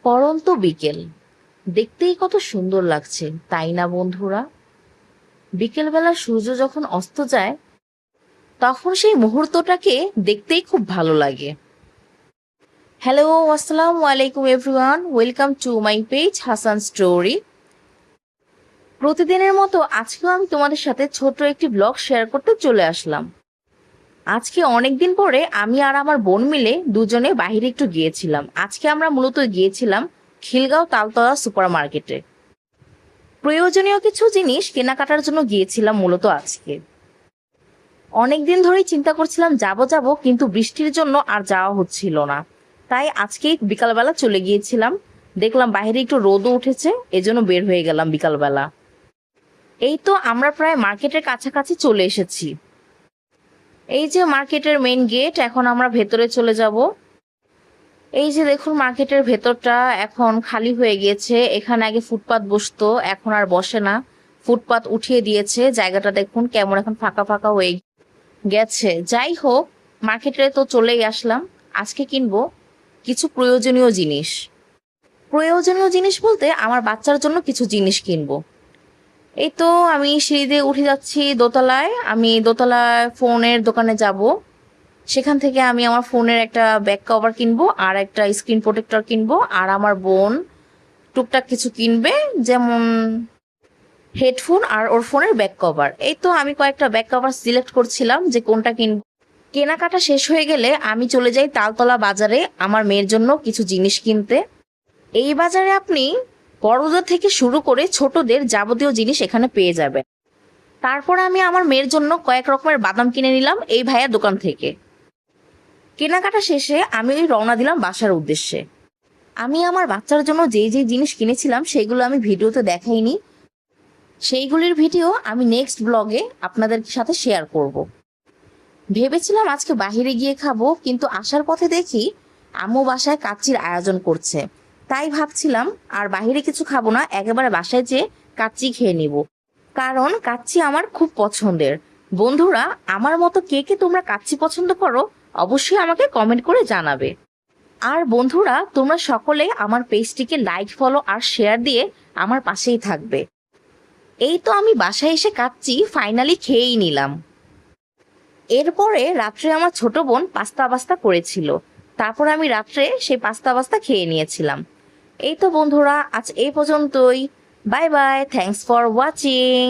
পড়ন্ত বিকেল দেখতেই কত সুন্দর লাগছে, তাই না বন্ধুরা? বিকেলবেলা সূর্য যখন অস্ত যায় তখন সেই মুহূর্তটাকে দেখতেই খুব ভালো লাগে। হ্যালো, আসসালামু আলাইকুম everyone, welcome to my page Hasan story. প্রতিদিনের মতো আজকেও আমি তোমাদের সাথে ছোট একটি ব্লগ শেয়ার করতে চলে আসলাম। আজকে অনেকদিন পরে আমি আর আমার বোন মিলে দুজনে বাইরে একটু গিয়েছিলাম। আজকে আমরা মূলত গিয়েছিলাম খিলগাঁও তালতলা সুপার মার্কেটে। প্রয়োজনীয় কিছু জিনিস কেনাকাটার জন্য গিয়েছিলাম মূলত আজকে। অনেকদিন ধরেই চিন্তা করছিলাম যাব যাব, কিন্তু বৃষ্টির জন্য আর যাওয়া হচ্ছিল না। তাই আজকেই বিকালবেলা চলে গিয়েছিলাম। দেখলাম বাইরে একটু রোদও উঠেছে, এজন্য বের হয়ে গেলাম বিকালবেলা। এই তো আমরা প্রায় মার্কেটের কাছাকাছি চলে এসেছি। এই যে মার্কেটের মেইন গেট, এখন আমরা ভেতরে চলে যাব। এই যে দেখুন, মার্কেটের ভেতরটা এখন খালি হয়ে গিয়েছে। এখানে আগে ফুটপাত বসতো, এখন আর বসে না, ফুটপাত উঠিয়ে দিয়েছে। জায়গাটা দেখুন কেমন এখন ফাঁকা ফাঁকা হয়ে গেছে। যাই হোক, মার্কেটে তো চলেই আসলাম। আজকে কিনবো কিছু প্রয়োজনীয় জিনিস। প্রয়োজনীয় জিনিস বলতে আমার বাচ্চার জন্য কিছু জিনিস কিনবো। এই তো আমি সিঁড়ি দিয়ে উঠে যাচ্ছি দোতলায়। আমি দোতলায় ফোনের দোকানে যাব। সেখান থেকে আমি আমার ফোনের একটা ব্যাক কভার কিনবো আর একটা স্ক্রিন প্রোটেক্টর কিনবো। আর আমার বোন টুকটাক কিছু কিনবে, যেমন হেডফোন আর ওর ফোনের ব্যাক কভার। এই তো আমি কয়েকটা ব্যাক কভার সিলেক্ট করছিলাম যে কোনটা কিনবো। কেনাকাটা শেষ হয়ে গেলে আমি চলে যাই তালতলা বাজারে আমার মেয়ের জন্য কিছু জিনিস কিনতে। এই বাজারে আপনি বড়দের থেকে শুরু করে ছোটদের যাবতীয় জিনিস এখানে পেয়ে যাবেন। তারপর আমি আমার মেয়ের জন্য কয়েক রকমের বাদাম কিনে নিলাম এই ভাইয়ার দোকান থেকে। কেনাকাটা শেষে আমি রওনা দিলাম বাসার উদ্দেশ্যে। আমি আমার বাচ্চার জন্য যেই যেই জিনিস কিনেছিলাম সেগুলো আমি ভিডিওতে দেখাইনি। সেইগুলির ভিডিও আমি নেক্সট ব্লগে আপনাদের সাথে শেয়ার করব। ভেবেছিলাম আজকে বাহিরে গিয়ে খাবো, কিন্তু আসার পথে দেখি আম্মু বাসায় কাচ্চির আয়োজন করছে। তাই ভাবছিলাম আর বাহিরে কিছু খাবো না, একেবারে বাসায় যেয়ে কাচ্চি খেয়ে নিব। কারণ কাচ্চি আমার খুব পছন্দের। বন্ধুরা, আমার মতো কে কে তোমরা কাচ্চি পছন্দ করো অবশ্যই আমাকে কমেন্ট করে জানাবে। আর বন্ধুরা, তোমরা সকলে আমার পেজটিকে লাইক, ফলো আর শেয়ার দিয়ে আমার পাশেই থাকবে। এই তো আমি বাসায় এসে কাচ্চি ফাইনালি খেয়েই নিলাম। এরপরে রাত্রে আমার ছোট বোন পাস্তা বাস্তা করেছিল, তারপর আমি রাত্রে সেই পাস্তা বাস্তা খেয়ে নিয়েছিলাম। এই তো বন্ধুরা, আজ এই পর্যন্তই। Bye bye, thanks for watching.